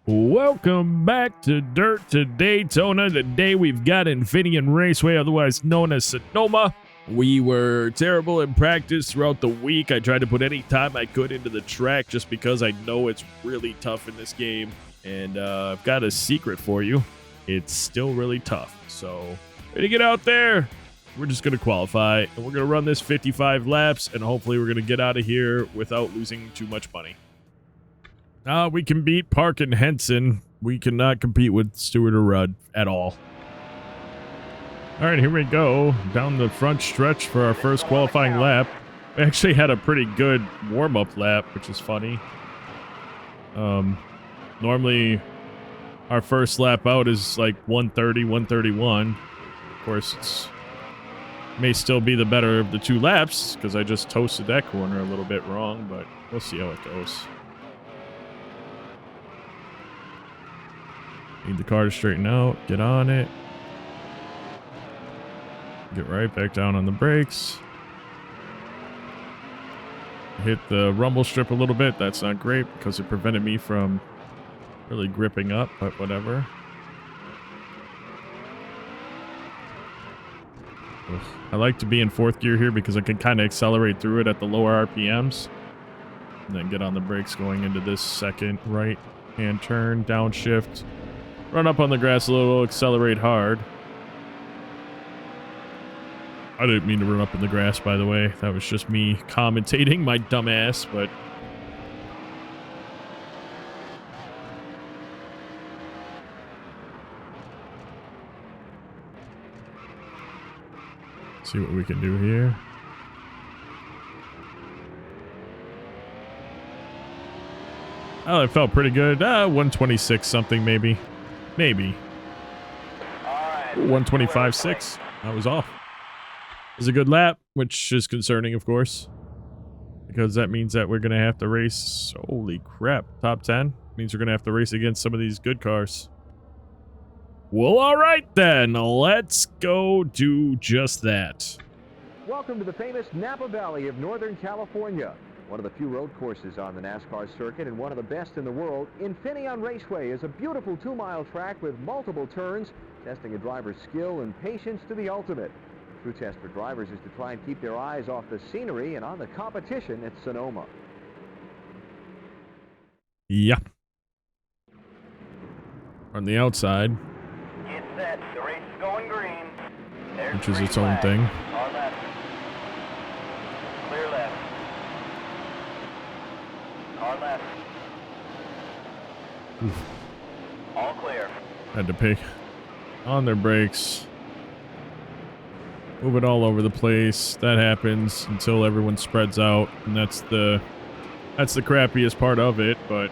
Welcome back to Dirt to Daytona. Today we've got Infineon Raceway, otherwise known as Sonoma. We were terrible in practice throughout the week. I tried to put any time I could into the track just because I know it's really tough in this game. And I've got a secret for you. It's still really tough. So, ready to get out there. We're just going to qualify, and we're going to run this 55 laps, and hopefully we're going to get out of here without losing too much money. We can beat Park and Henson. We cannot compete with Stewart or Rudd at all. All right, here we go. Down the front stretch for our first qualifying lap. We actually had a pretty good warm-up lap, which is funny. Normally, our first lap out is like 130, 131. Of course, it's may still be the better of the two laps because I just toasted that corner a little bit wrong, but we'll see how it goes. Need the car to straighten out, get on it. Get right back down on the brakes. Hit the rumble strip a little bit. That's not great because it prevented me from really gripping up, but whatever. Ugh. I like to be in fourth gear here because I can kind of accelerate through it at the lower RPMs. And then get on the brakes going into this second right-hand turn, downshift. Run up on the grass a little, accelerate hard. I didn't mean to run up in the grass, by the way. That was just me commentating my dumb ass, but... see what we can do here. Oh, it felt pretty good. 126 something, maybe. Maybe. 125.6. That was off. It was a good lap, which is concerning, of course. Because that means that we're going to have to race... holy crap. Top 10? Means we're going to have to race against some of these good cars. Well, alright then. Let's go do just that. Welcome to the famous Napa Valley of Northern California. One of the few road courses on the NASCAR circuit and one of the best in the world. Infineon Raceway is a beautiful 2-mile track with multiple turns, testing a driver's skill and patience to the ultimate. The true test for drivers is to try and keep their eyes off the scenery and on the competition at Sonoma. Yeah. On the outside. Get set. The race is going green. There's Which is green its own flag. thing. On left. Clear left. Car left. Oof. All clear. Had to pick on their brakes. Move it all over the place. That happens until everyone spreads out, and that's the crappiest part of it, but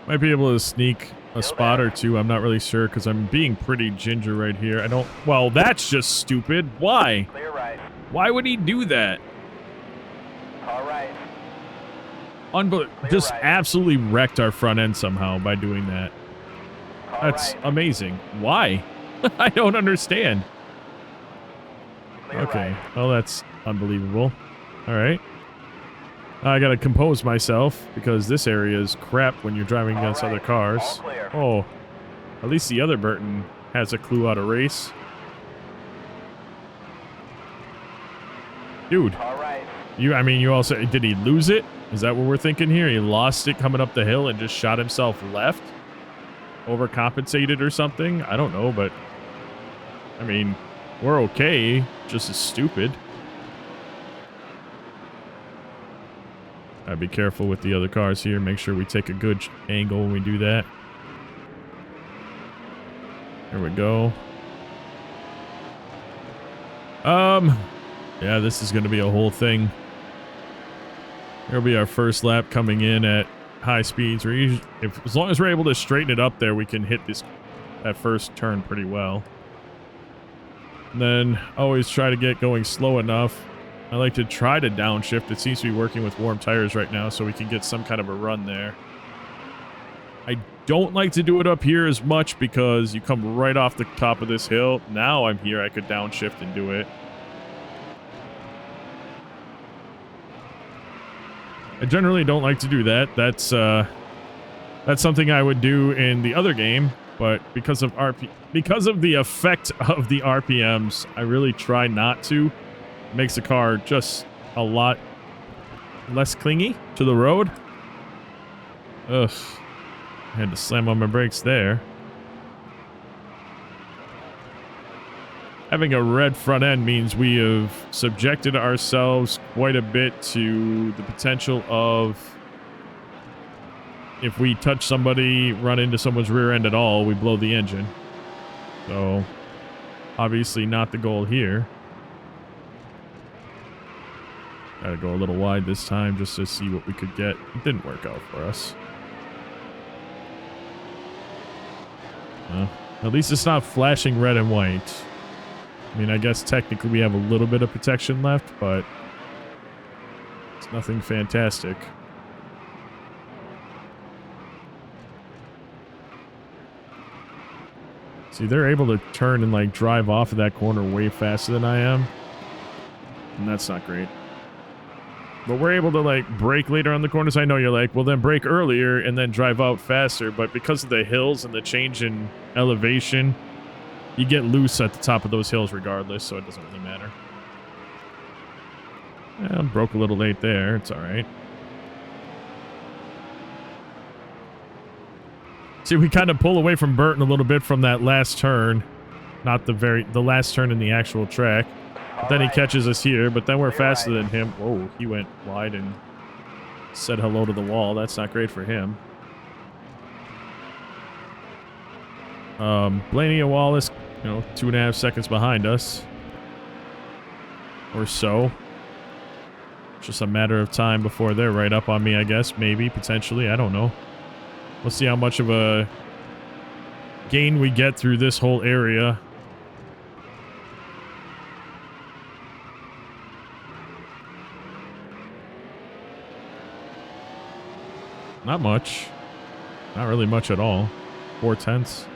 might be able to sneak a spot or two. I'm not really sure because I'm being pretty ginger right here. Well, that's just stupid. Why? Clear right. Why would he do that? Car right. Just right. absolutely wrecked our front end somehow by doing that. Car That's right. amazing. Why? I don't understand. Clear Okay. right. Well, that's unbelievable. All right. I gotta compose myself because this area is crap when you're driving All against right. other cars. All clear. Oh, at least the other Burton has a clue how to race. Dude, Car right. you also, did he lose it? Is that what we're thinking here? He lost it coming up the hill and just shot himself left? Overcompensated or something? I don't know, but I mean, we're okay. Just as stupid. Gotta be careful with the other cars here. Make sure we take a good angle when we do that. There we go. Yeah, this is gonna be a whole thing. It'll be our first lap coming in at high speeds. As long as we're able to straighten it up there, we can hit that first turn pretty well. And then always try to get going slow enough. I like to try to downshift. It seems to be working with warm tires right now, so we can get some kind of a run there. I don't like to do it up here as much because you come right off the top of this hill. Now I'm here, I could downshift and do it. I generally don't like to do that. That's That's something I would do in the other game, but because of the effect of the RPMs, I really try not to. It makes the car just a lot less clingy to the road. Ugh. I had to slam on my brakes there. Having a red front end means we have subjected ourselves quite a bit to the potential of, if we touch somebody, run into someone's rear end at all, we blow the engine. So, obviously not the goal here. Gotta go a little wide this time just to see what we could get. It didn't work out for us. At least it's not flashing red and white. I mean, I guess technically we have a little bit of protection left, but it's nothing fantastic. See, they're able to turn and like drive off of that corner way faster than I am. And that's not great. But we're able to like brake later on the corners. I know you're like, well then brake earlier and then drive out faster. But because of the hills and the change in elevation, you get loose at the top of those hills regardless, so it doesn't really matter. Yeah, broke a little late there. It's all right. See, we kind of pull away from Burton a little bit from that last turn. Not the last turn in the actual track. But then he catches us here, but then we're faster than him. Whoa, he went wide and said hello to the wall. That's not great for him. Blaney and Wallace, 2.5 seconds behind us. Or so. Just a matter of time before they're right up on me, I guess. Maybe, potentially. I don't know. We'll see how much of a gain we get through this whole area. Not much. Not really much at all. 4/10.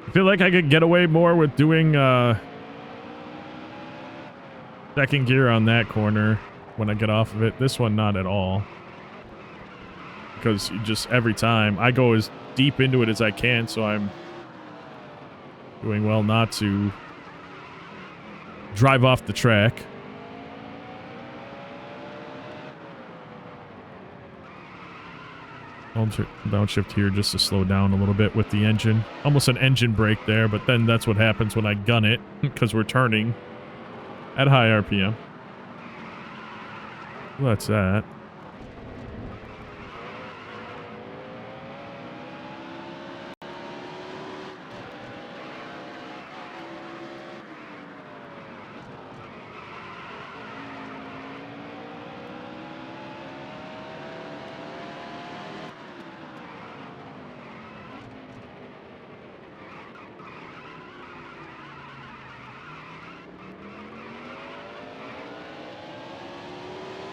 I feel like I could get away more with doing second gear on that corner when I get off of it. This one, not at all. Because you just, every time, I go as deep into it as I can, so I'm doing well not to drive off the track. Downshift here just to slow down a little bit with the engine. Almost an engine brake there, but then that's what happens when I gun it, because we're turning at high RPM. Well, that's that.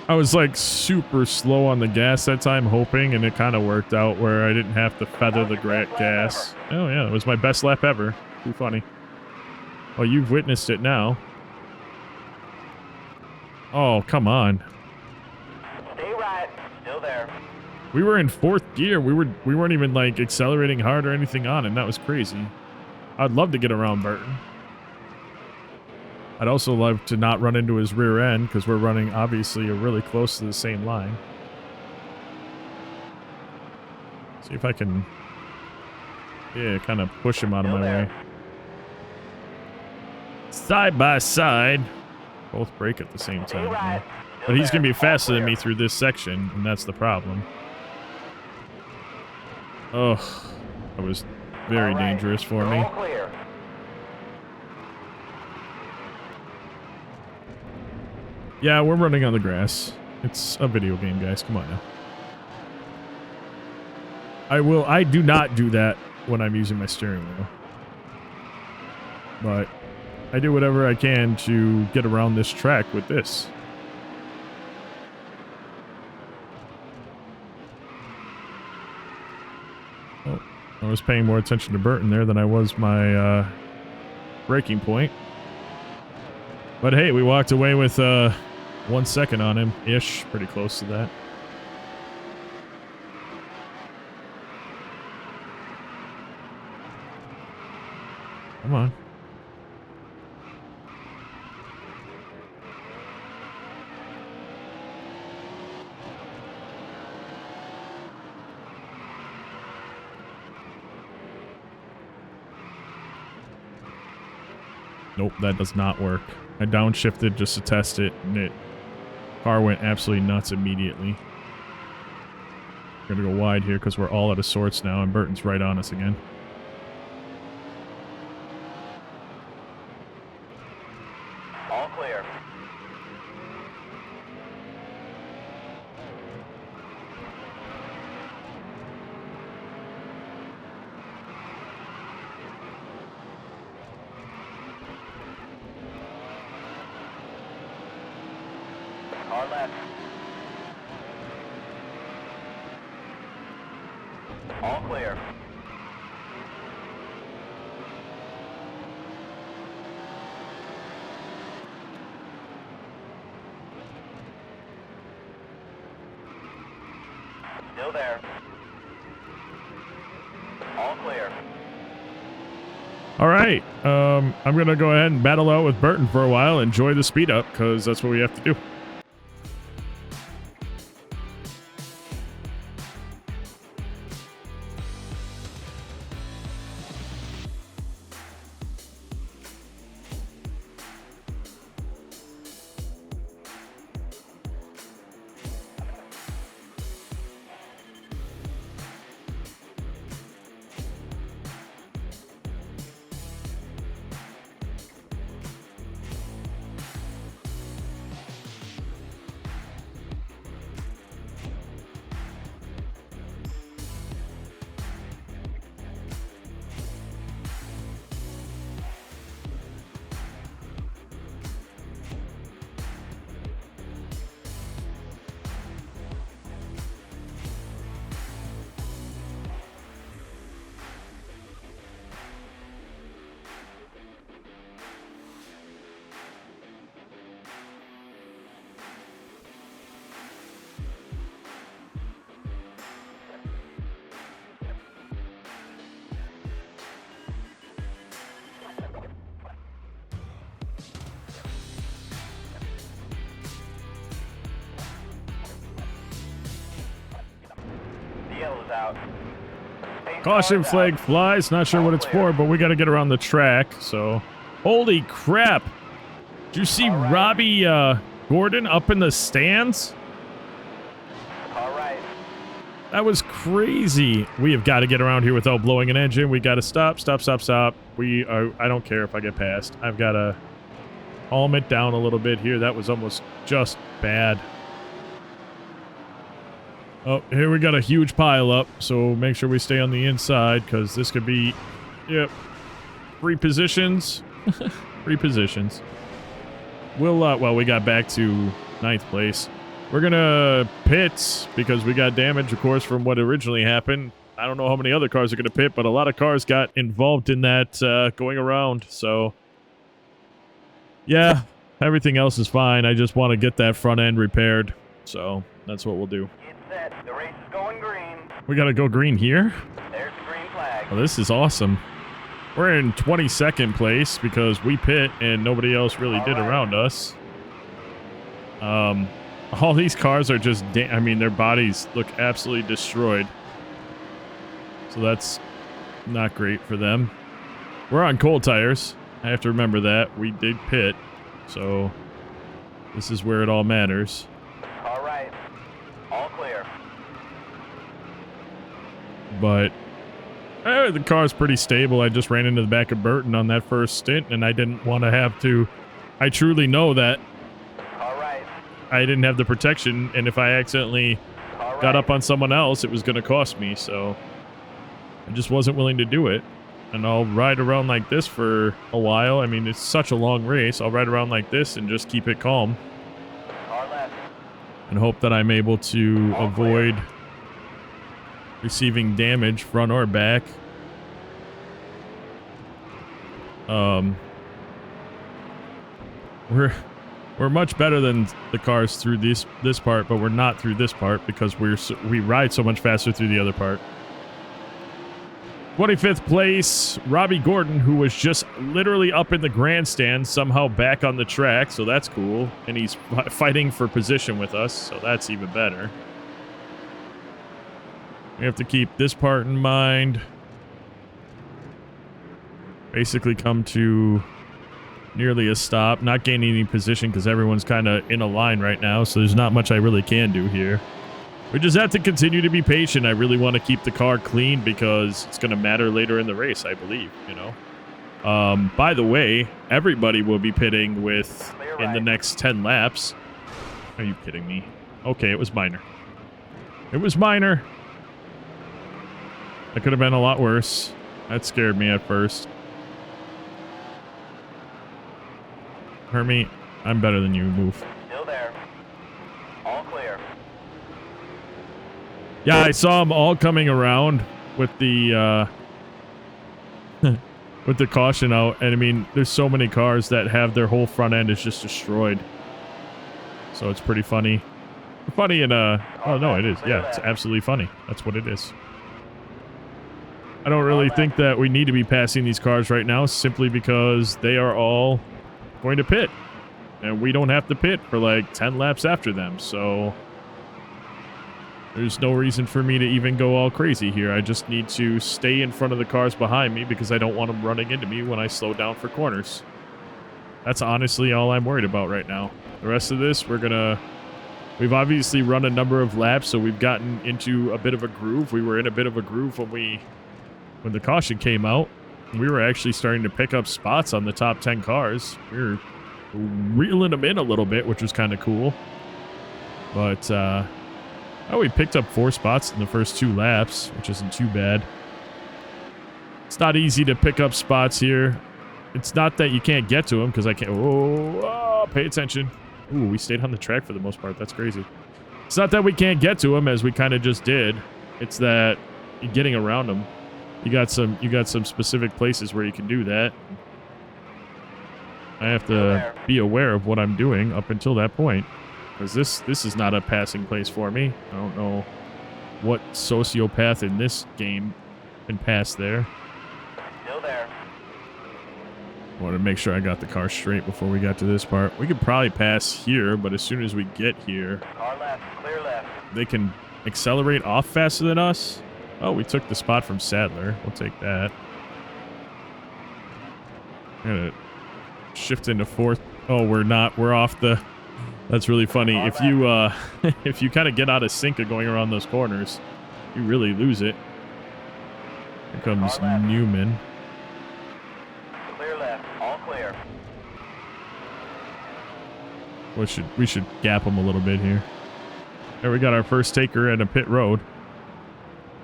I was like super slow on the gas that time, hoping, and it kind of worked out where I didn't have to feather the gas. Oh yeah, it was my best lap ever. Too funny. Oh, you've witnessed it now. Oh, come on. Stay right. Still there. We were in 4th gear. We weren't even like accelerating hard or anything on it. And that was crazy. I'd love to get around Burton. I'd also love to not run into his rear end because we're running, obviously, really close to the same line. See if I can, yeah, kind of push him out of my way. Side by side. Both brake at the same time. Right. But he's going to be faster than me through this section, and that's the problem. Ugh. That was very dangerous for me. Clear. Yeah, we're running on the grass. It's a video game, guys. Come on now. I do not do that when I'm using my steering wheel. But I do whatever I can to get around this track with this. Oh, I was paying more attention to Burton there than I was my braking point. But hey, we walked away with 1 second on him ish, pretty close to that. Come on. Nope, that does not work. I downshifted just to test it, and car went absolutely nuts immediately. We're gonna go wide here because we're all out of sorts now, and Burton's right on us again. All clear. Car left. All clear. Still there. All clear. All right, I'm gonna go ahead and battle out with Burton for a while. Enjoy the speed up because that's what we have to do. Yellow's out. Caution flag flies. Not sure what it's for, but we got to get around the track. So, holy crap! Did you see Robbie Gordon up in the stands? All right. That was crazy. We have got to get around here without blowing an engine. We got to stop. I don't care if I get past. I've got to calm it down a little bit here. That was almost just bad. Oh, here we got a huge pile up, so make sure we stay on the inside, because this could be, yep, free positions. Free positions. We'll, well, we got back to 9th place. We're gonna pit, because we got damage, of course, from what originally happened. I don't know how many other cars are gonna pit, but a lot of cars got involved in that going around, so... yeah, everything else is fine. I just want to get that front end repaired, so that's what we'll do. Set. The race is going green. We gotta go green here? There's the green flag. Oh, this is awesome. We're in 22nd place because we pit and nobody else really did around us. All these cars are just, I mean, their bodies look absolutely destroyed. So that's not great for them. We're on cold tires. I have to remember that. We did pit. So this is where it all matters. All right. All clear. But the car's pretty stable. I just ran into the back of Burton on that first stint, and I didn't want to have to. I truly know that All right. I didn't have the protection, and if I accidentally got up on someone else, it was going to cost me, so I just wasn't willing to do it. And I'll ride around like this for a while. I mean, it's such a long race. I'll ride around like this and just keep it calm. And hope that I'm able to avoid receiving damage, front or back. We're much better than the cars through this part, but we're not through this part because we ride so much faster through the other part. 25th place, Robbie Gordon, who was just literally up in the grandstand, somehow back on the track, so that's cool. And he's fighting for position with us, so that's even better. We have to keep this part in mind. Basically come to nearly a stop, not gaining any position because everyone's kind of in a line right now, so there's not much I really can do here. We just have to continue to be patient. I really want to keep the car clean because it's going to matter later in the race, I believe, you know. By the way, everybody will be pitting in the next 10 laps. Are you kidding me? Okay, it was minor. It was minor. That could have been a lot worse. That scared me at first. Hermie, I'm better than you. Move. Still there. All clear. Yeah, I saw them all coming around with the with the caution out, and I mean, there's so many cars that have their whole front end is just destroyed. So it's pretty funny. Funny in a... Oh, no, it is. Yeah, it's absolutely funny. That's what it is. I don't really think that we need to be passing these cars right now simply because they are all going to pit. And we don't have to pit for like 10 laps after them, so... There's no reason for me to even go all crazy here. I just need to stay in front of the cars behind me because I don't want them running into me when I slow down for corners. That's honestly all I'm worried about right now. The rest of this, we've obviously run a number of laps, so we've gotten into a bit of a groove. We were in a bit of a groove when the caution came out. We were actually starting to pick up spots on the top 10 cars. We were reeling them in a little bit, which was kind of cool. But, we picked up 4 spots in the first 2 laps, which isn't too bad. It's not easy to pick up spots here. It's not that you can't get to them, because I can't... Oh, pay attention. Ooh, we stayed on the track for the most part. That's crazy. It's not that we can't get to them, as we kind of just did. It's that you're getting around them. You got some specific places where you can do that. I have to be aware of what I'm doing up until that point. Because this is not a passing place for me. I don't know what sociopath in this game can pass there. Still there. I wanted to make sure I got the car straight before we got to this part. We could probably pass here, but as soon as we get here... Car left, clear left. They can accelerate off faster than us. Oh, we took the spot from Sadler. We'll take that. I'm gonna shift into 4th. Oh, we're not. We're off the... That's really funny. If you if you kind of get out of sync of going around those corners, you really lose it. Here comes Newman. Clear left, all clear. We should gap him a little bit here. There we got our first taker at a pit road.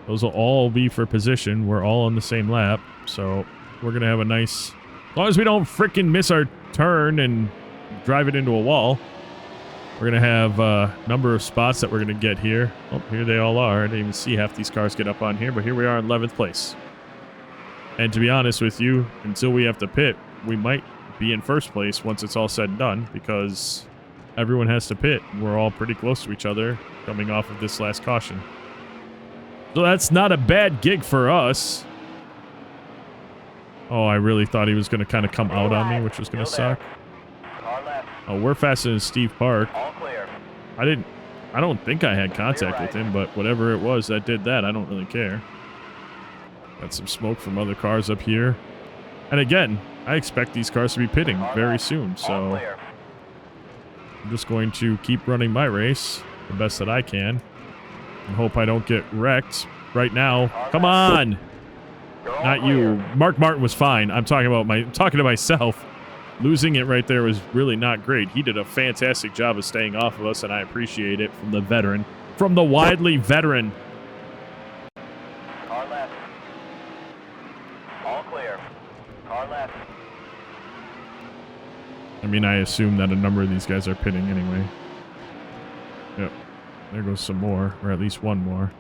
Those will all be for position. We're all on the same lap, so we're gonna have a nice. As long as we don't freaking miss our turn and drive it into a wall. We're going to have a number of spots that we're going to get here. Oh, here they all are. I didn't even see half these cars get up on here, but here we are in 11th place. And to be honest with you, until we have to pit, we might be in first place once it's all said and done because everyone has to pit. We're all pretty close to each other coming off of this last caution. So that's not a bad gig for us. Oh, I really thought he was going to kind of come out on me, which was going to suck. Oh, we're faster than Steve Park. All clear. I don't think I had contact with him, but whatever it was that did that, I don't really care. Got some smoke from other cars up here. And again, I expect these cars to be pitting very soon, so I'm just going to keep running my race the best that I can and hope I don't get wrecked right now. Come on! Not you. Mark Martin was fine. I'm talking to myself. Losing it right there was really not great. He did a fantastic job of staying off of us, and I appreciate it from the veteran. From the widely veteran. Car left. All clear. Car left. I mean, I assume that a number of these guys are pitting anyway. Yep. There goes some more, or at least one more.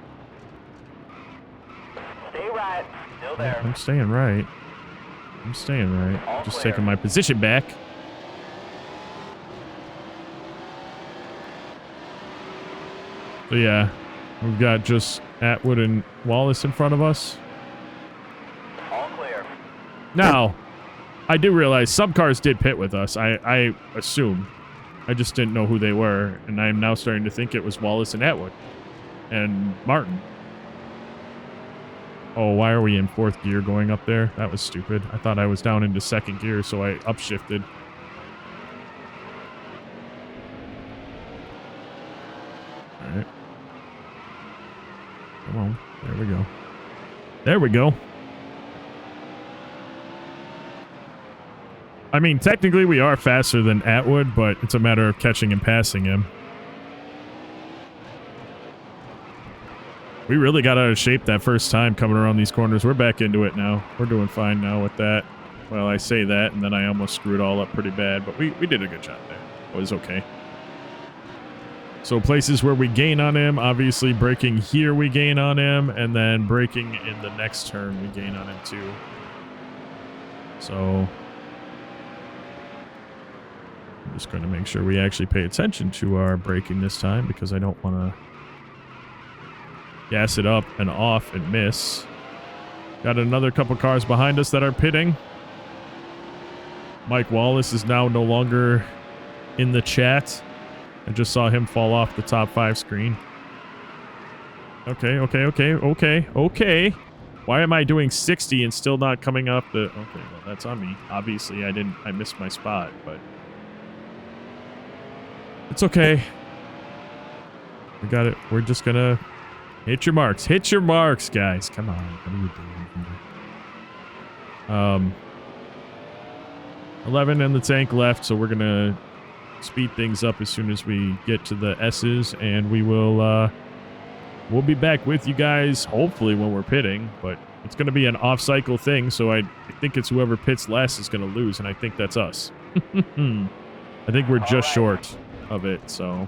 Stay right. Still there. I'm staying right. I'm staying right. All Just clear. taking my position back. So yeah, we've got just Atwood and Wallace in front of us. All clear. Now, I do realize some cars did pit with us. I assume. I just didn't know who they were, and I'm now starting to think it was Wallace and Atwood. And Martin. Oh, why are we in 4th gear going up there? That was stupid. I thought I was down into 2nd gear, so I upshifted. Alright. Come on. There we go. There we go. I mean, technically we are faster than Atwood, but it's a matter of catching and passing him. We really got out of shape that first time coming around these corners. We're back into it now. We're doing fine now with that. Well, I say that, and then I almost screwed it all up pretty bad, but we did a good job there. It was okay. So places where we gain on him, obviously braking here we gain on him, and then braking in the next turn we gain on him too. So I'm just going to make sure we actually pay attention to our braking this time, because I don't want to gas it up and off and miss. Got another couple cars behind us that are pitting. Mike Wallace is now no longer in the chat. I just saw him fall off the top 5 screen. Okay. Why am I doing 60 and still not coming up the... Okay, well, that's on me. Obviously, I missed my spot, but... It's okay. We got it. We're just gonna... Hit your marks. Hit your marks, guys. Come on. What are you doing here? 11 in the tank left, so we're gonna speed things up as soon as we get to the S's, and we will we'll be back with you guys hopefully when we're pitting, but it's gonna be an off-cycle thing, so I think it's whoever pits last is gonna lose, and I think that's us. I think we're just short of it, so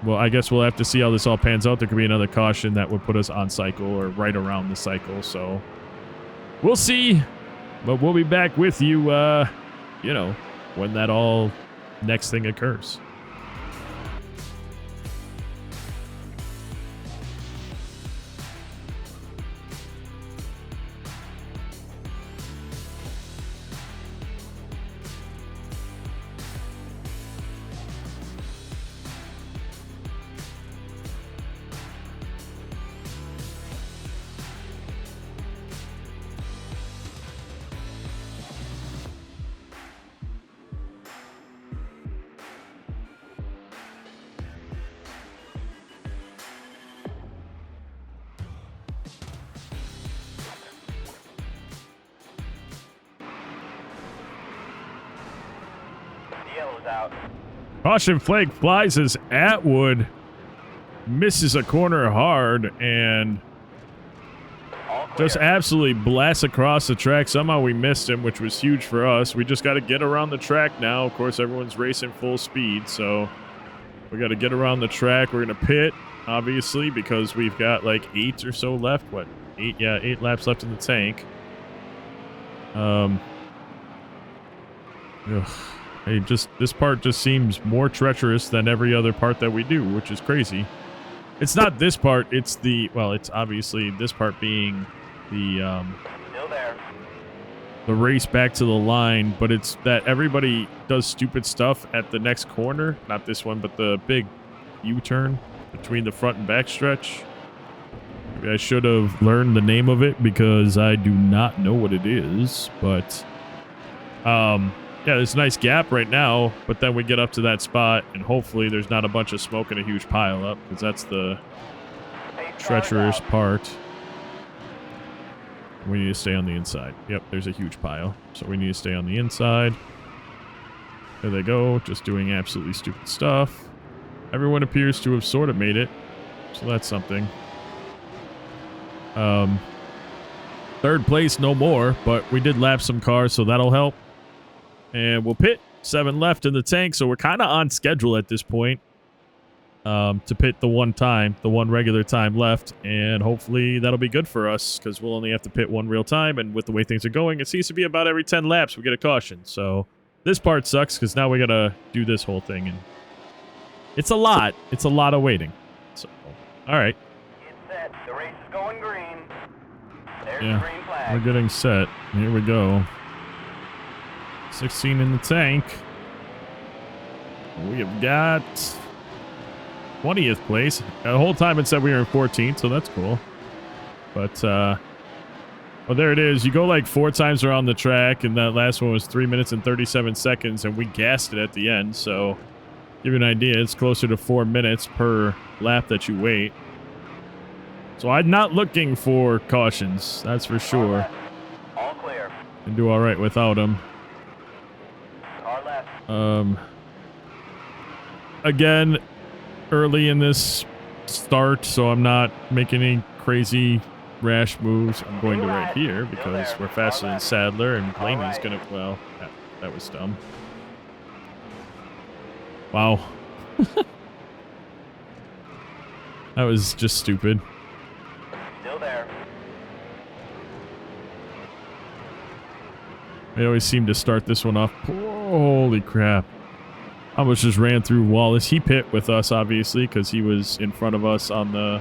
well, I guess we'll have to see how this all pans out. There could be another caution that would put us on cycle or right around the cycle. So we'll see. But we'll be back with you, you know, when that all next thing occurs. Yellow's out. Caution flag flies as Atwood misses a corner hard and All clear. just absolutely blasts across the track. Somehow we missed him, which was huge for us. We just got to get around the track now. Of course, everyone's racing full speed, so we got to get around the track. We're going to pit, obviously, because we've got like 8 or so left. What? 8? Yeah, 8 laps left in the tank. Hey, this part just seems more treacherous than every other part that we do, which is crazy. It's not this part, it's the, well, it's obviously this part being the Still there. the race back to the line, but it's that everybody does stupid stuff at the next corner. Not this one, but the big U-turn between the front and back stretch. Maybe I should have learned the name of it because I do not know what it is, but yeah, there's a nice gap right now, but then we get up to that spot, and hopefully there's not a bunch of smoke and a huge pile up, because that's the treacherous part. We need to stay on the inside. Yep, there's a huge pile, so we need to stay on the inside. There they go, just doing absolutely stupid stuff. Everyone appears to have sort of made it, so that's something. Third place, no more, but we did lap some cars, so that'll help. And we'll pit. 7 left in the tank, so we're kind of on schedule at this point. to pit the one regular time left, and hopefully that'll be good for us because we'll only have to pit one real time, and with the way things are going, it seems to be about every 10 laps we get a caution. So this part sucks because now we gotta do this whole thing, and it's a lot. It's a lot of waiting. So, all right. Get set. The race is going green. There's the Yeah, green flag. we're getting set. Here we go. 16 in the tank. We have got 20th place. The whole time it said we were in 14th, so that's cool. But, well, there it is. You go like 4 times around the track, and that last one was 3 minutes and 37 seconds, and we gassed it at the end. So, give you an idea, it's closer to 4 minutes per lap that you wait. So, I'm not looking for cautions, that's for sure. All clear. Can do all right without them. Car left. Again, early in this start, so I'm not making any crazy rash moves. I'm going to right here because we're faster than Sadler, and Blaney's gonna, well, that was dumb. Wow. That was just stupid. Still there. They always seem to start this one off. Holy crap. I almost just ran through Wallace. He pit with us, obviously, because he was in front of us on the,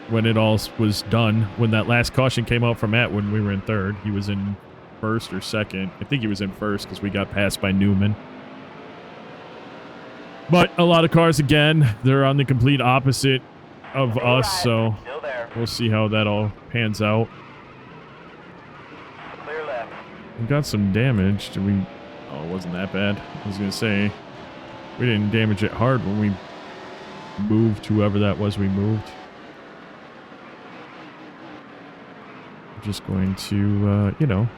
when it all was done. When that last caution came out from Matt when we were in third, he was in first or second. I think he was in first because we got passed by Newman. But a lot of cars, again, they're on the complete opposite of us, so Still there. we'll see how that all pans out. Clear left. We got some damage. Did we? Oh, it wasn't that bad. I was going to say, we didn't damage it hard when we moved whoever that was we moved. Just going to, you know,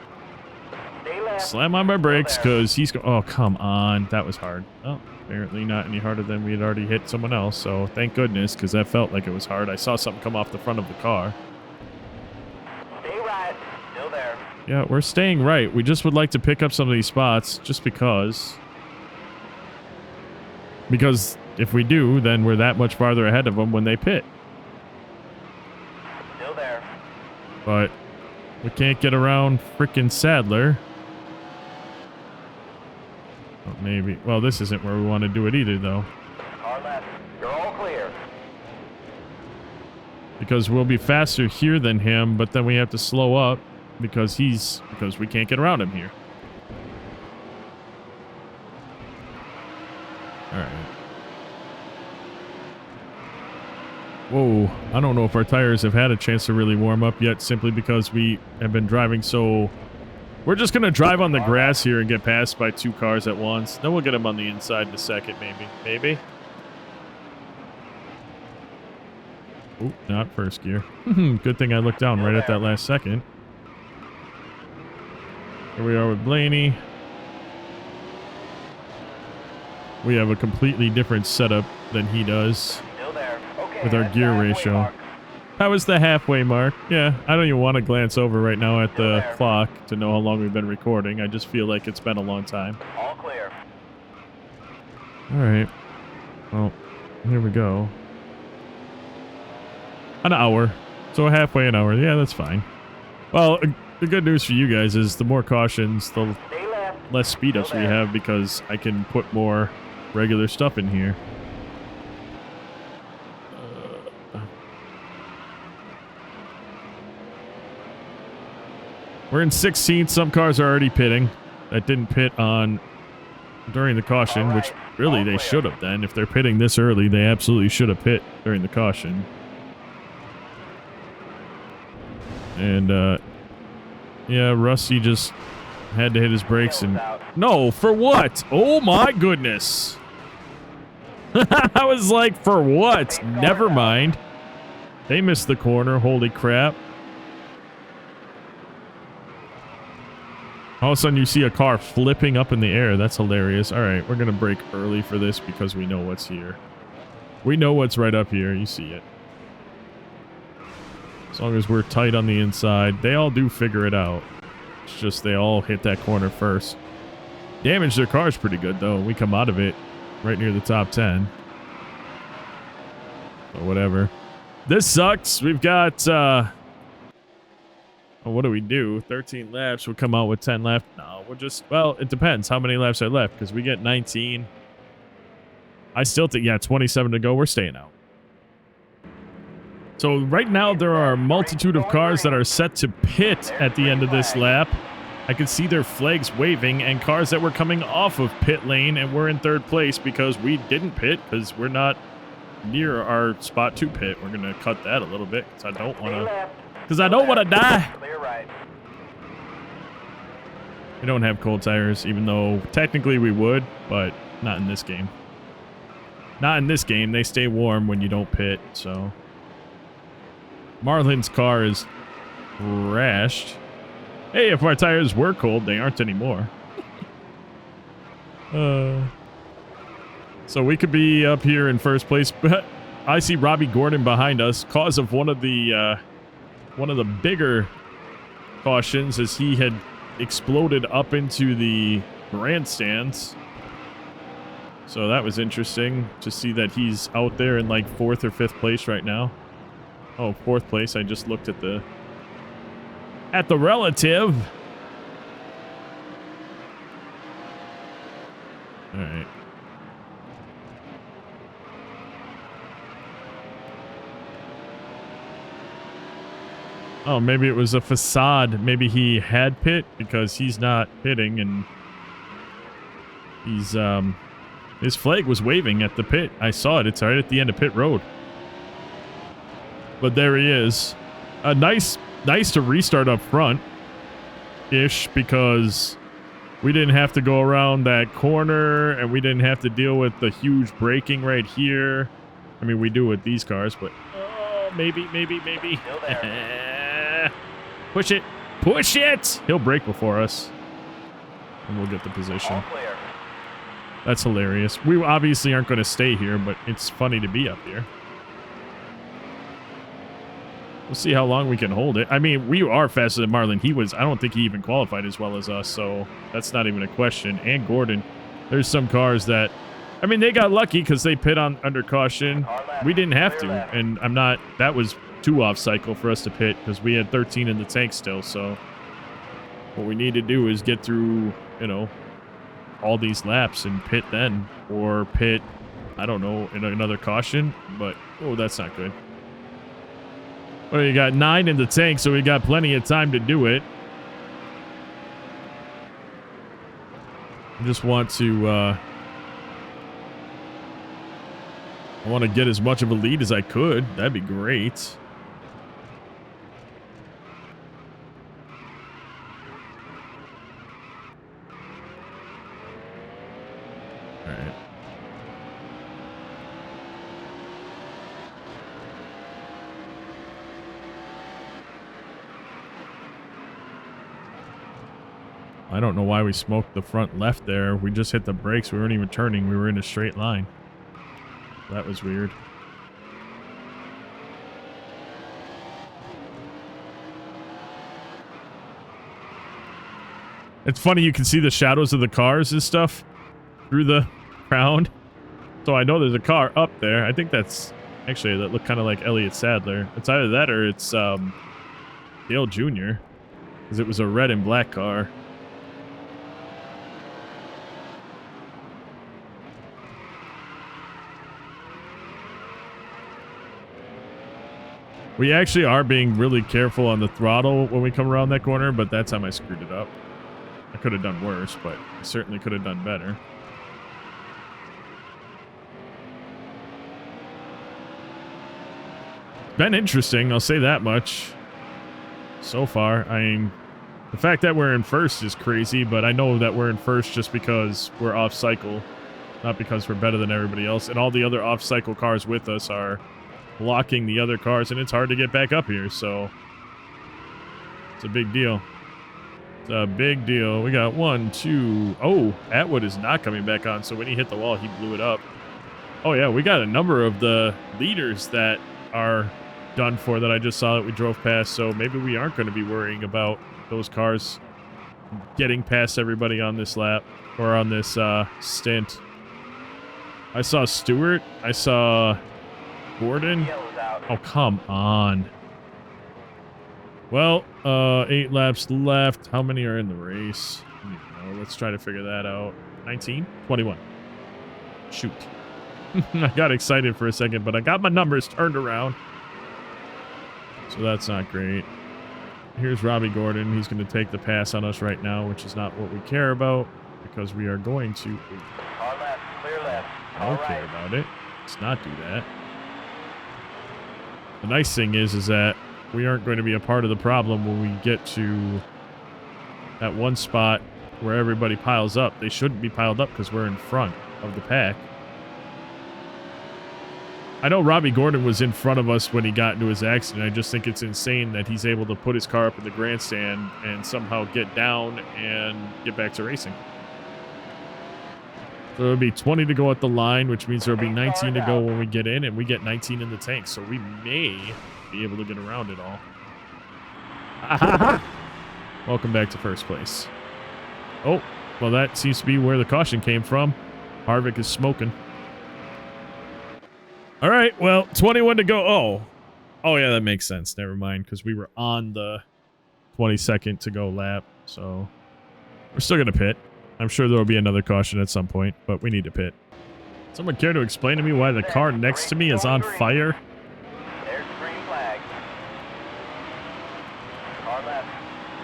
Stay left. slam on my brakes because he's going. Oh, come on. That was hard. Oh, apparently not any harder than we had already hit someone else. So thank goodness, because that felt like it was hard. I saw something come off the front of the car. Stay right. Still there. Yeah, we're staying right. We just would like to pick up some of these spots just because. Because if we do, then we're that much farther ahead of them when they pit. Still there. But we can't get around frickin' Sadler. Oh, maybe. Well, this isn't where we want to do it either, though. Car left. You're all clear. Because we'll be faster here than him, but then we have to slow up because we can't get around him here. All right. Whoa, I don't know if our tires have had a chance to really warm up yet, simply because we have been driving so... We're just going to drive on the grass here and get passed by 2 cars at once. Then we'll get them on the inside in a second, maybe. Maybe? Oh, not first gear. Good thing I looked down right at that last second. Here we are with Blaney. We have a completely different setup than he does Still there. Okay. with our that's gear the halfway ratio. mark. That was the halfway mark. Yeah, I don't even want to glance over right now at the there. clock to know how long we've been recording. I just feel like it's been a long time. All clear. All right. Well, here we go. An hour. So halfway an hour. Yeah, that's fine. Well, the good news for you guys is the more cautions, the Stay left. less speed ups we have because I can put more regular stuff in here. We're in 16th. Some cars are already pitting. That didn't pit on during the caution, which really they should have then. If they're pitting this early, they absolutely should have pit during the caution. And, yeah, Rusty just had to hit his brakes and... No, for what? Oh, my goodness. I was like, for what? Never mind. They missed the corner. Holy crap. All of a sudden, you see a car flipping up in the air. That's hilarious. All right, we're going to brake early for this because we know what's here. We know what's right up here. You see it. As long as we're tight on the inside, they all do figure it out. It's just they all hit that corner first. Damage their cars pretty good, though. We come out of it right near the top 10. But whatever. This sucks. We've got, what do we do? 13 laps. We'll come out with 10 left. No, we'll just, well, it depends how many laps are left because we get 19. I still think, yeah, 27 to go. We're staying out. So right now there are a multitude of cars that are set to pit at the end of this lap. I can see their flags waving and cars that were coming off of pit lane and we're in third place because we didn't pit because we're not near our spot to pit. We're going to cut that a little bit because I don't want to die. Clear right. We don't have cold tires, even though technically we would, but not in this game. Not in this game. They stay warm when you don't pit, so... Marlin's car is crashed. Hey, if our tires were cold, they aren't anymore. So we could be up here in first place, but I see Robbie Gordon behind us, cause of one of the bigger cautions as he had exploded up into the grandstands. So that was interesting to see that he's out there in like 4th or 5th place right now. Oh, 4th place. I just looked at the relative. All right. Oh, maybe it was a facade. Maybe he had pit because he's not pitting and he's his flag was waving at the pit. I saw it. It's right at the end of pit road. But there he is. Nice to restart up front ish because we didn't have to go around that corner and we didn't have to deal with the huge braking right here. I mean, we do with these cars, but maybe. Still there. Push it. He'll brake before us and we'll get the position. All clear. That's hilarious. We obviously aren't going to stay here, but it's funny to be up here. We'll see how long we can hold it. I mean, we are faster than Marlin. I don't think he even qualified as well as us, so that's not even a question. And Gordon, there's some cars that, I mean, they got lucky because they pit on under caution. We didn't have to, and that was too off cycle for us to pit because we had 13 in the tank still, so what we need to do is get through, all these laps and pit then, or pit, I don't know, in another caution, but, oh, that's not good. Well, you got 9 in the tank, so we got plenty of time to do it. I just want to, I want to get as much of a lead as I could. That'd be great. All right. I don't know why we smoked the front left there. We just hit the brakes. We weren't even turning. We were in a straight line. That was weird. It's funny, you can see the shadows of the cars and stuff through the ground. So I know there's a car up there. I think that's... Actually, that looked kind of like Elliott Sadler. It's either that or it's Dale Jr. Because it was a red and black car. We actually are being really careful on the throttle when we come around that corner, but that time I screwed it up. I could have done worse, but I certainly could have done better. Been interesting, I'll say that much. So far, I mean, the fact that we're in first is crazy, but I know that we're in first just because we're off cycle, not because we're better than everybody else. And all the other off cycle cars with us are blocking the other cars, and it's hard to get back up here, so it's a big deal. It's a big deal. We got 1, 2. Oh, Atwood is not coming back on, so when he hit the wall, he blew it up. Oh, yeah, we got a number of the leaders that are done for that I just saw that we drove past, so maybe we aren't going to be worrying about those cars getting past everybody on this lap or on this stint. I saw Stewart. I saw Gordon. Yellow's out. Oh, come on. Well, 8 laps left. How many are in the race? I don't even know. Let's try to figure that out. 19? 21. Shoot. I got excited for a second, but I got my numbers turned around. So that's not great. Here's Robbie Gordon. He's going to take the pass on us right now, which is not what we care about because we are going to... Hard left, clear left. I don't care about it. Let's not do that. The nice thing is that we aren't going to be a part of the problem when we get to that one spot where everybody piles up. They shouldn't be piled up because we're in front of the pack. I know Robbie Gordon was in front of us when he got into his accident. I just think it's insane that he's able to put his car up in the grandstand and somehow get down and get back to racing. So it'll be 20 to go at the line, which means there'll be 19 to go when we get in, and we get 19 in the tank. So we may be able to get around it all. Welcome back to first place. Oh, well, that seems to be where the caution came from. Harvick is smoking. All right, well, 21 to go. Oh, yeah, that makes sense. Never mind, because we were on the 22nd to go lap, so we're still going to pit. I'm sure there will be another caution at some point, but we need to pit. Someone care to explain to me why the car next to me is on fire? There's the green flag. Hard left.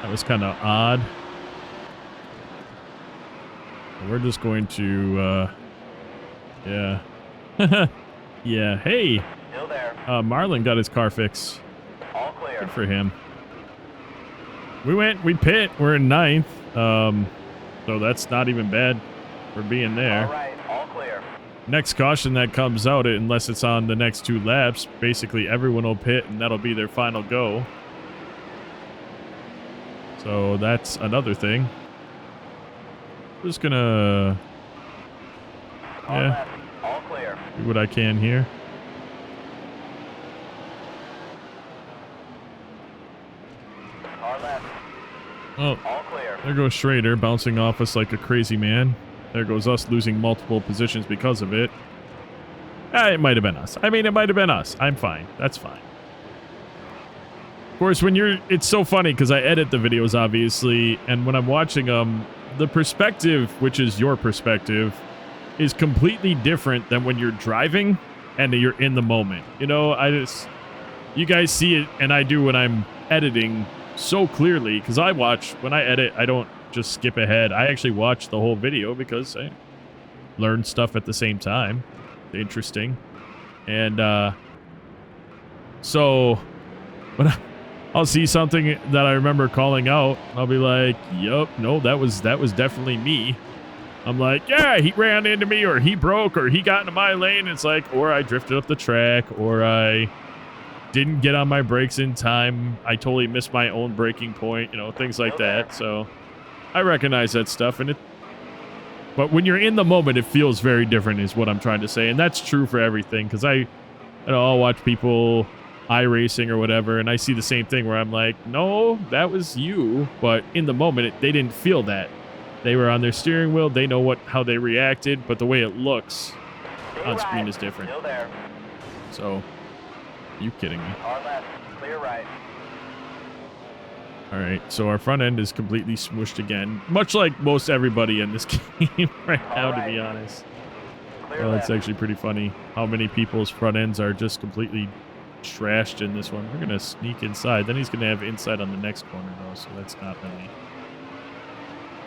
That was kind of odd. We're just going to, yeah. Yeah, hey. Still there. Marlon got his car fixed. All clear. Good for him. We pit. We're in 9th. So that's not even bad for being there. All right, all clear. Next caution that comes out, unless it's on the next 2 laps, basically everyone will pit and that'll be their final go. So that's another thing. Just gonna... All yeah. left, all clear. Do what I can here. Hard left, Oh, all clear. there goes Schrader bouncing off us like a crazy man. There goes us losing multiple positions because of it. It might have been us. I mean, it might have been us. I'm fine. That's fine. Of course, it's so funny because I edit the videos, obviously, and when I'm watching them, the perspective, which is your perspective, is completely different than when you're driving and you're in the moment. You know, you guys see it, and I do when I'm editing so clearly, because when I edit, I don't just skip ahead. I actually watch the whole video because I learn stuff at the same time. Interesting. And so when I'll see something that I remember calling out, I'll be like, yup, no, that was definitely me. I'm like, yeah, he ran into me, or he broke, or he got into my lane. It's like, or I drifted up the track, or I didn't get on my brakes in time. I totally missed my own braking point, things like that. So I recognize that stuff, but when you're in the moment, it feels very different is what I'm trying to say. And that's true for everything. Cause I'll watch people iRacing or whatever, and I see the same thing where I'm like, no, that was you. But in the moment, they didn't feel that. They were on their steering wheel. They know how they reacted, but the way it looks on screen is different. Still there. So, are you kidding me? Hard left, clear right. All right, so our front end is completely smooshed again, much like most everybody in this game right now, to be honest. Clear Well, it's left. actually pretty funny how many people's front ends are just completely trashed in this one. We're going to sneak inside. Then he's going to have inside on the next corner, though, so that's not really...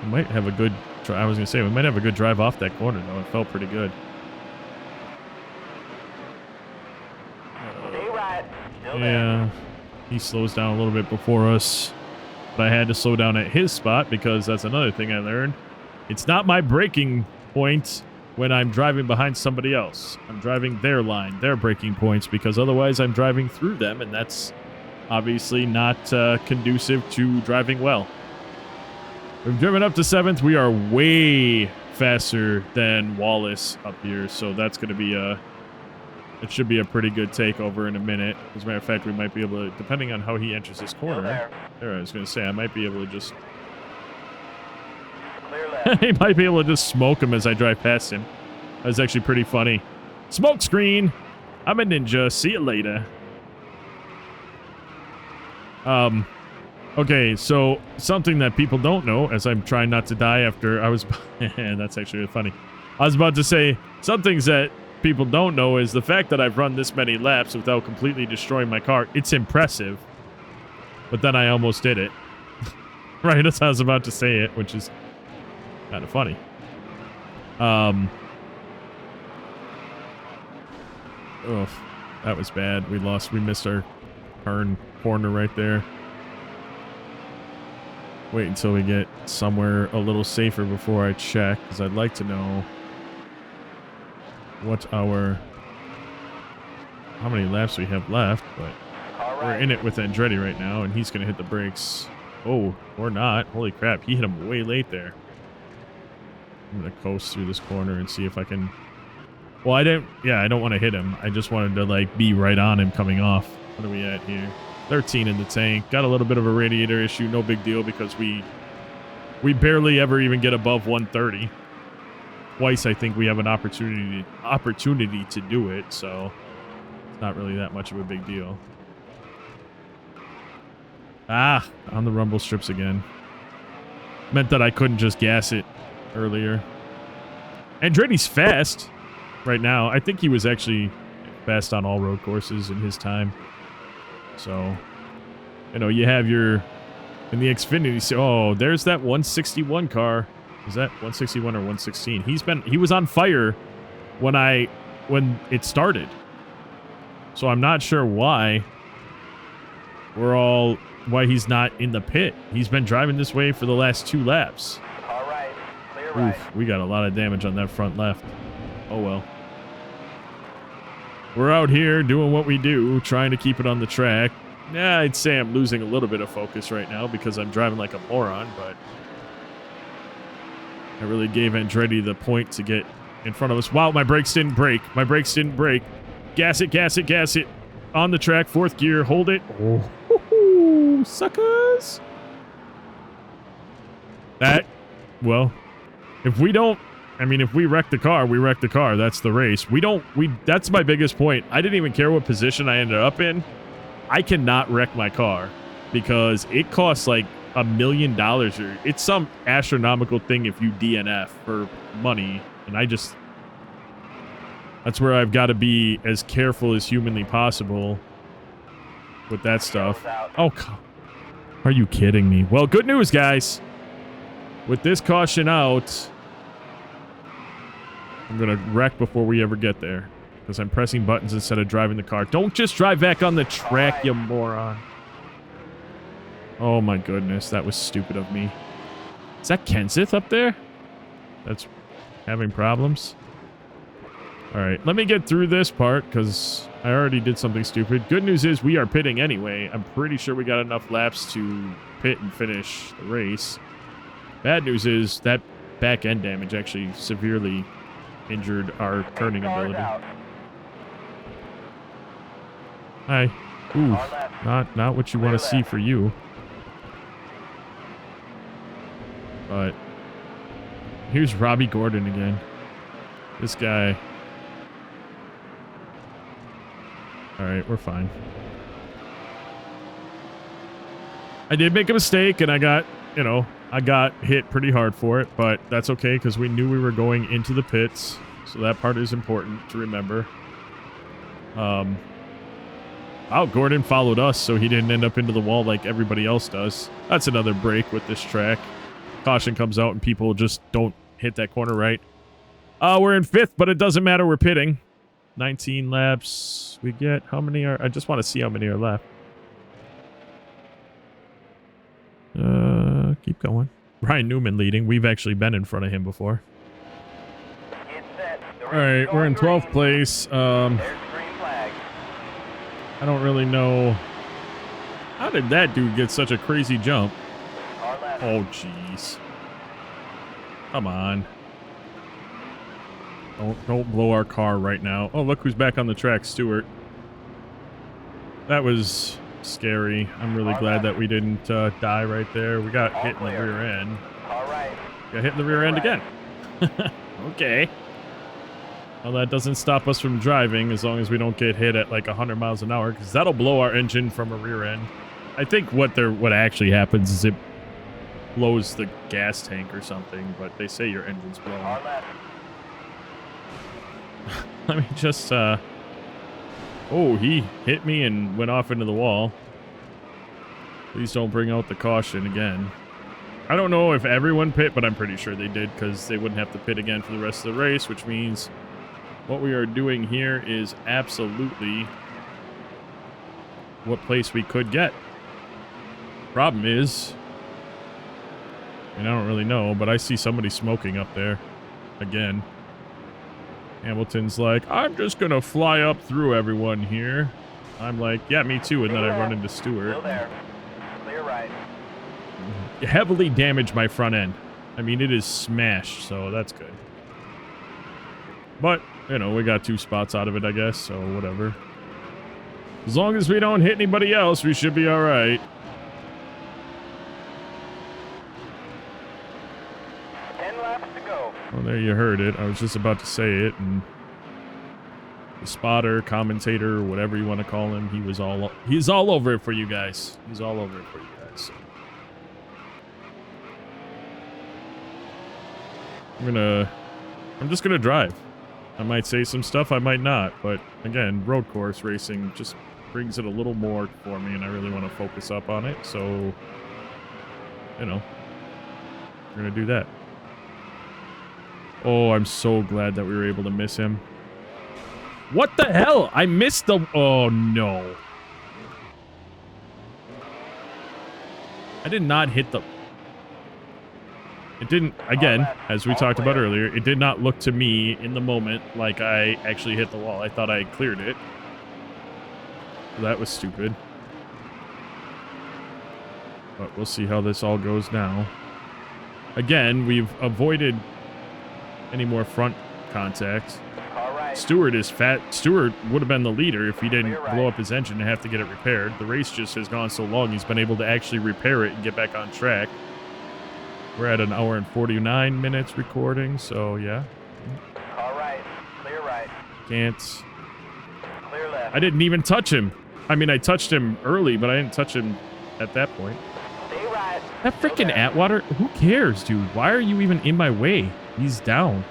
We might have a good... I was going to say, we might have a good drive off that corner, though. It felt pretty good. Stay right, still there. Yeah, he slows down a little bit before us. But I had to slow down at his spot because that's another thing I learned. It's not my braking point when I'm driving behind somebody else. I'm driving their line, their braking points, because otherwise I'm driving through them, and that's obviously not conducive to driving well. We've driven up to 7th. We are way faster than Wallace up here, so that's going to be it should be a pretty good takeover in a minute. As a matter of fact, we might be able to, depending on how he enters this corner. There, I was going to say, I might be able to just... Clear left. he might be able to just smoke him as I drive past him. That's actually pretty funny. Smoke screen. I'm a ninja. See you later. Okay, so something that people don't know, as I'm trying not to die after I was... That's actually really funny. I was about to say, some things that people don't know is the fact that I've run this many laps without completely destroying my car. It's impressive. But then I almost did it. Right as I was about to say it, which is kind of funny. Oh, that was bad. We missed our turn corner right there. Wait until we get somewhere a little safer before I check, because I'd like to know what how many laps we have left, but we're in it with Andretti right now, and he's going to hit the brakes. Oh, or not. Holy crap, he hit him way late there. I'm going to coast through this corner and see if I can... Well, I don't want to hit him. I just wanted to, like, be right on him coming off. What are we at here? 13 in the tank. Got a little bit of a radiator issue. No big deal because we barely ever even get above 130. Twice, I think we have an opportunity to do it, so it's not really that much of a big deal. Ah, on the rumble strips again. Meant that I couldn't just gas it earlier. Andretti's fast right now. I think he was actually fast on all road courses in his time. So, you know, you have your... In the Xfinity... Oh, there's that 161 car. Is that 161 or 116? He was on fire when it started. So I'm not sure why why he's not in the pit. He's been driving this way for the last 2 laps. All right, clear right. Oof, we got a lot of damage on that front left. Oh well. We're out here doing what we do, trying to keep it on the track. Yeah, I'd say I'm losing a little bit of focus right now because I'm driving like a moron, but I really gave Andretti the point to get in front of us. Wow, my brakes didn't break. My brakes didn't break. Gas it, gas it, gas it. On the track, 4th gear, hold it. Oh, suckers. Well, if we wreck the car, we wreck the car. That's the race. That's my biggest point. I didn't even care what position I ended up in. I cannot wreck my car because it costs like $1 million or it's some astronomical thing if you DNF for money. And that's where I've got to be as careful as humanly possible with that stuff. Oh, are you kidding me? Well, good news, guys. With this caution out, I'm going to wreck before we ever get there because I'm pressing buttons instead of driving the car. Don't just drive back on the track, you moron. Oh, my goodness. That was stupid of me. Is that Kenseth up there? That's having problems. All right, let me get through this part because I already did something stupid. Good news is we are pitting anyway. I'm pretty sure we got enough laps to pit and finish the race. Bad news is that back end damage actually severely injured our turning ability. Hi. Ooh, not what you want to see for you. But here's Robbie Gordon again. This guy. All right, we're fine. I did make a mistake, and I got hit pretty hard for it, but that's okay because we knew we were going into the pits, so that part is important to remember. Gordon followed us, so he didn't end up into the wall like everybody else does. That's another break with this track. Caution comes out, and people just don't hit that corner right. We're in 5th, but it doesn't matter. We're pitting. 19 laps. We get how many are... I just want to see how many are left. Keep going. Ryan Newman leading. We've actually been in front of him before. All right, we're in 12th place. I don't really know. How did that dude get such a crazy jump? Oh, jeez. Come on. Don't blow our car right now. Oh, look who's back on the track, Stewart. That was scary. I'm really glad that we didn't die right there. We got hit in the rear end. Got hit in the rear end again. Okay. Well, that doesn't stop us from driving as long as we don't get hit at like 100 miles an hour, because that'll blow our engine from a rear end. I think what actually happens is it blows the gas tank or something, but they say your engine's blowing. Our left. Let me just, oh, he hit me and went off into the wall. Please don't bring out the caution again. I don't know if everyone pit, but I'm pretty sure they did, because they wouldn't have to pit again for the rest of the race, which means what we are doing here is absolutely what place we could get. Problem is, and I don't really know, but I see somebody smoking up there again. Hamilton's like, I'm just gonna fly up through everyone here. I'm like, yeah, me too, and then I run into Stewart. Still there. Clear right. Heavily damaged my front end. I mean, it is smashed, so that's good. But, you know, we got 2 spots out of it, I guess, so whatever. As long as we don't hit anybody else, we should be alright. 10 laps to go. Well, there you heard it. I was just about to say it, and the spotter, commentator, whatever you want to call him, he's all over it for you guys. He's all over it for you guys. So. I'm just gonna drive. I might say some stuff, I might not, but again, road course racing just brings it a little more for me, and I really want to focus up on it, so, you know, we're gonna do that. Oh, I'm so glad that we were able to miss him. What the hell? I missed the... Oh, no. I did not hit the... It didn't, again, as we talked about earlier, it did not look to me in the moment like I actually hit the wall. I thought I cleared it. That was stupid. But we'll see how this all goes now. Again, we've avoided any more front contact. Stewart is fat. Stewart would have been the leader if he didn't blow up his engine and have to get it repaired. The race just has gone so long, he's been able to actually repair it and get back on track. We're at 1 hour and 49 minutes recording, so yeah. All right. Clear right. Can't. Clear left. I didn't even touch him. I mean, I touched him early, but I didn't touch him at that point. Stay right. That freaking Atwater, who cares, dude? Why are you even in my way? He's down.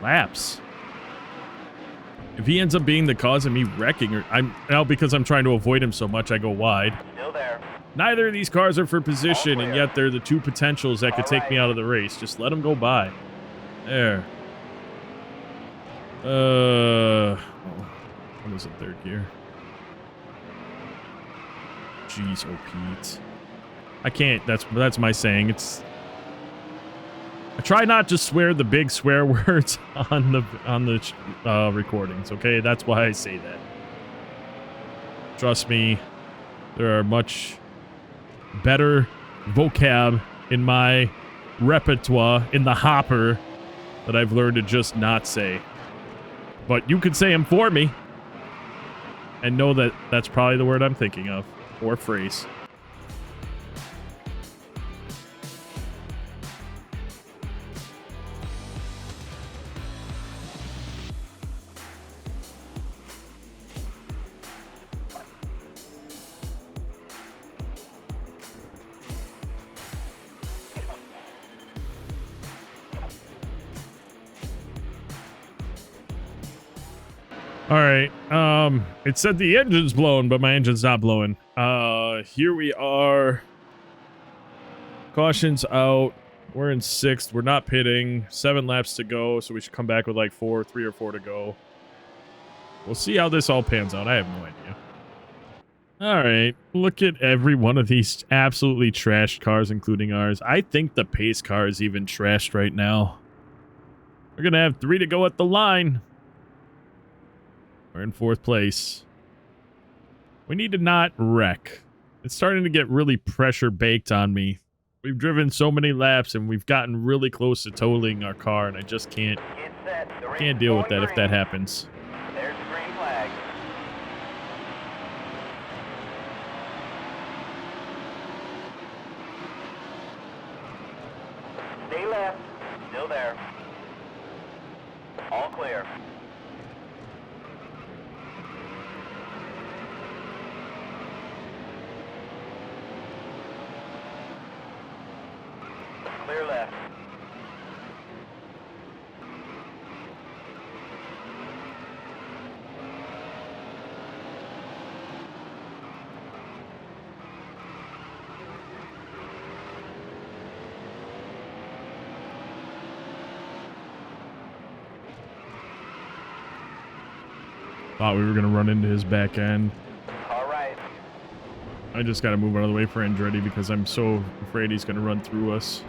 Laps. If he ends up being the cause of me wrecking, or now because I'm trying to avoid him so much, I go wide. Still there. Neither of these cars are for position, and yet they're the 2 potentials that could take me out of the race. Just let them go by. There. Oh, I was in 3rd gear. Jeez, oh Pete. I can't. That's my saying. I try not to swear the big swear words on the recordings. Okay, that's why I say that. Trust me, there are much better vocab in my repertoire, in the hopper, that I've learned to just not say. But you could say them for me and know that that's probably the word I'm thinking of, or phrase. All right. It said the engine's blown, but my engine's not blowing. Here we are. Caution's out. We're in 6th. We're not pitting. 7 laps to go, so we should come back with like 3 or 4 to go. We'll see how this all pans out. I have no idea. All right. Look at every one of these absolutely trashed cars, including ours. I think the pace car is even trashed right now. We're going to have 3 to go at the line. We're in 4th place. We need to not wreck. It's starting to get really pressure baked on me. We've driven so many laps and we've gotten really close to totaling our car, and I just can't deal with that if that happens. There's the green flag. Stay left. Still there. All clear. Clear left. Thought we were going to run into his back end. All right. I just got to move out of the way for Andretti because I'm so afraid he's going to run through us.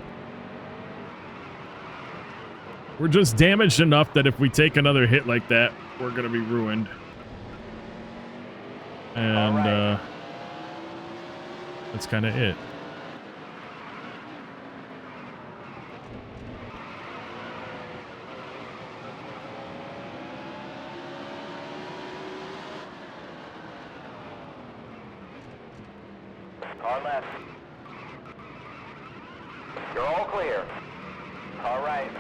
We're just damaged enough that if we take another hit like that, we're going to be ruined. And that's kind of it. Car left. You're all clear. Car right.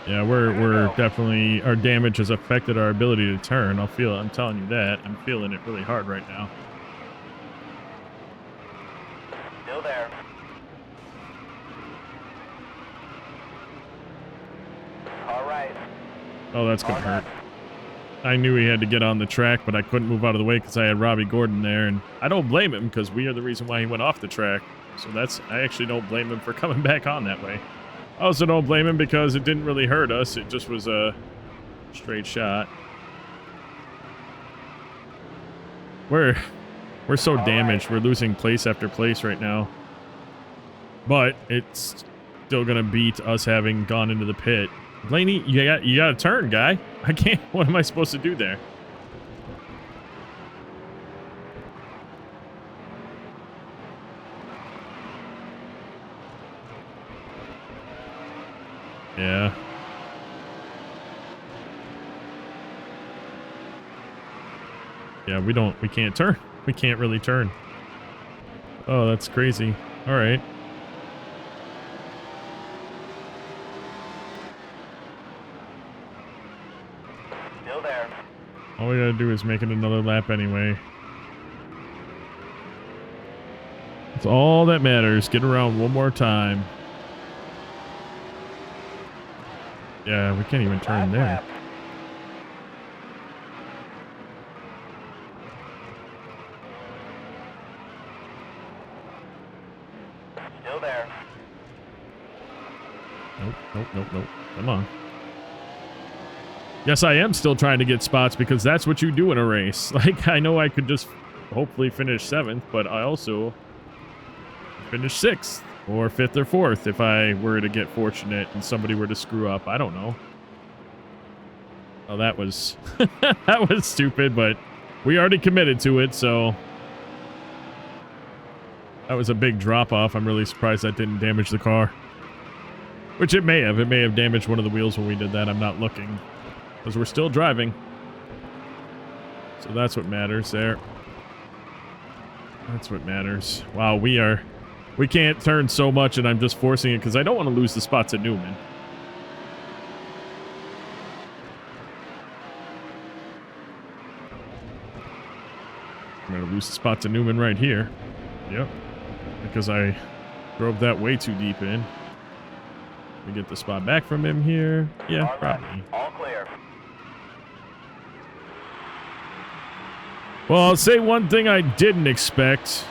Yeah, we're definitely, our damage has affected our ability to turn. I'm telling you that. I'm feeling it really hard right now. Still there. Car right. Oh, that's gonna hurt. I knew he had to get on the track, but I couldn't move out of the way because I had Robbie Gordon there, and I don't blame him because we are the reason why he went off the track. So I actually don't blame him for coming back on that way. I also don't blame him because it didn't really hurt us. It just was a straight shot. We're so damaged. We're losing place after place right now. But it's still gonna beat us having gone into the pit. Blaney, you got to turn, guy. I can't. What am I supposed to do there? Yeah. Yeah, we can't turn. We can't really turn. Oh, that's crazy. All right. Still there. All we gotta do is make it another lap anyway. That's all that matters. Get around one more time. Yeah, we can't even turn there. Still there. Nope. Come on. Yes, I am still trying to get spots because that's what you do in a race. Like, I know I could just hopefully finish 7th, but I also finish 6th or 5th or 4th if I were to get fortunate and somebody were to screw up. I don't know. Oh, that was that was stupid, but we already committed to it, so that was a big drop off. I'm really surprised that didn't damage the car. Which it may have. It may have damaged one of the wheels when we did that. I'm not looking. Because we're still driving. So that's what matters there. That's what matters. Wow, we can't turn so much and I'm just forcing it because I don't want to lose the spot to Newman. I'm going to lose the spot to Newman right here. Yep. Because I drove that way too deep in. We get the spot back from him here. Yeah, probably. All clear. Well, I'll say one thing I didn't expect.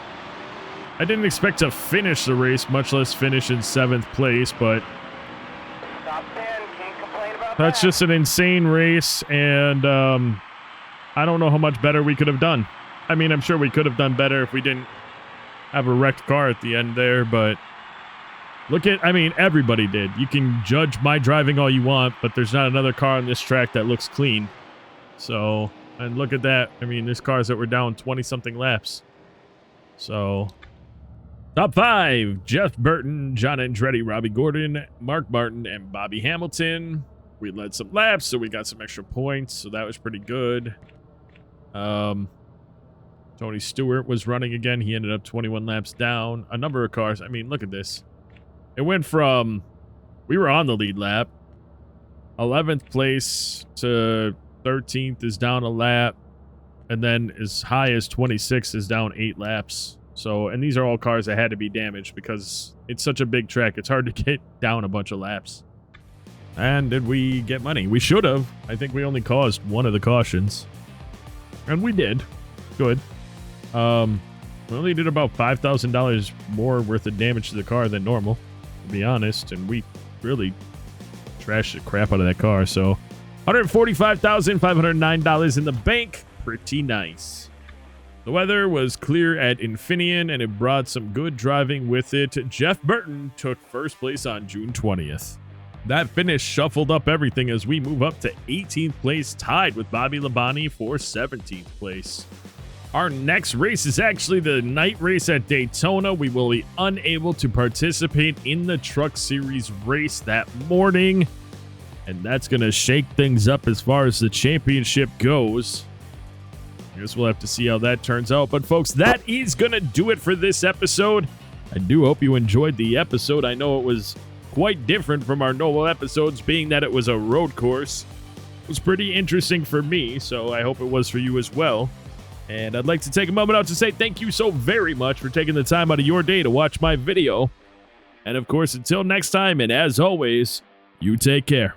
I didn't expect to finish the race, much less finish in 7th place, but Top 10. Can't complain about that's that. just an insane race, and I don't know how much better we could have done. I mean, I'm sure we could have done better if we didn't have a wrecked car at the end there, but I mean, everybody did. You can judge my driving all you want, but there's not another car on this track that looks clean. So, and look at that. I mean, there's cars that were down 20-something laps. So, top 5, Jeff Burton, John Andretti, Robbie Gordon, Mark Martin, and Bobby Hamilton. We led some laps, so we got some extra points, so that was pretty good. Tony Stewart was running again. He ended up 21 laps down. A number of cars. I mean, look at this. It went from, we were on the lead lap. 11th place to 13th is down a lap. And then as high as 26th is down 8 laps. So, and these are all cars that had to be damaged because it's such a big track. It's hard to get down a bunch of laps. And did we get money? We should have. I think we only caused one of the cautions. And we did. Good. We only did about $5,000 more worth of damage to the car than normal, to be honest. And we really trashed the crap out of that car. So $145,509 in the bank. Pretty nice. The weather was clear at Infineon, and it brought some good driving with it. Jeff Burton took first place on June 20th. That finish shuffled up everything as we move up to 18th place, tied with Bobby Labonte for 17th place. Our next race is actually the night race at Daytona. We will be unable to participate in the Truck Series race that morning, and that's going to shake things up as far as the championship goes. I guess we'll have to see how that turns out. But folks, that is going to do it for this episode. I do hope you enjoyed the episode. I know it was quite different from our normal episodes, being that it was a road course. It was pretty interesting for me, so I hope it was for you as well. And I'd like to take a moment out to say thank you so very much for taking the time out of your day to watch my video. And of course, until next time, and as always, you take care.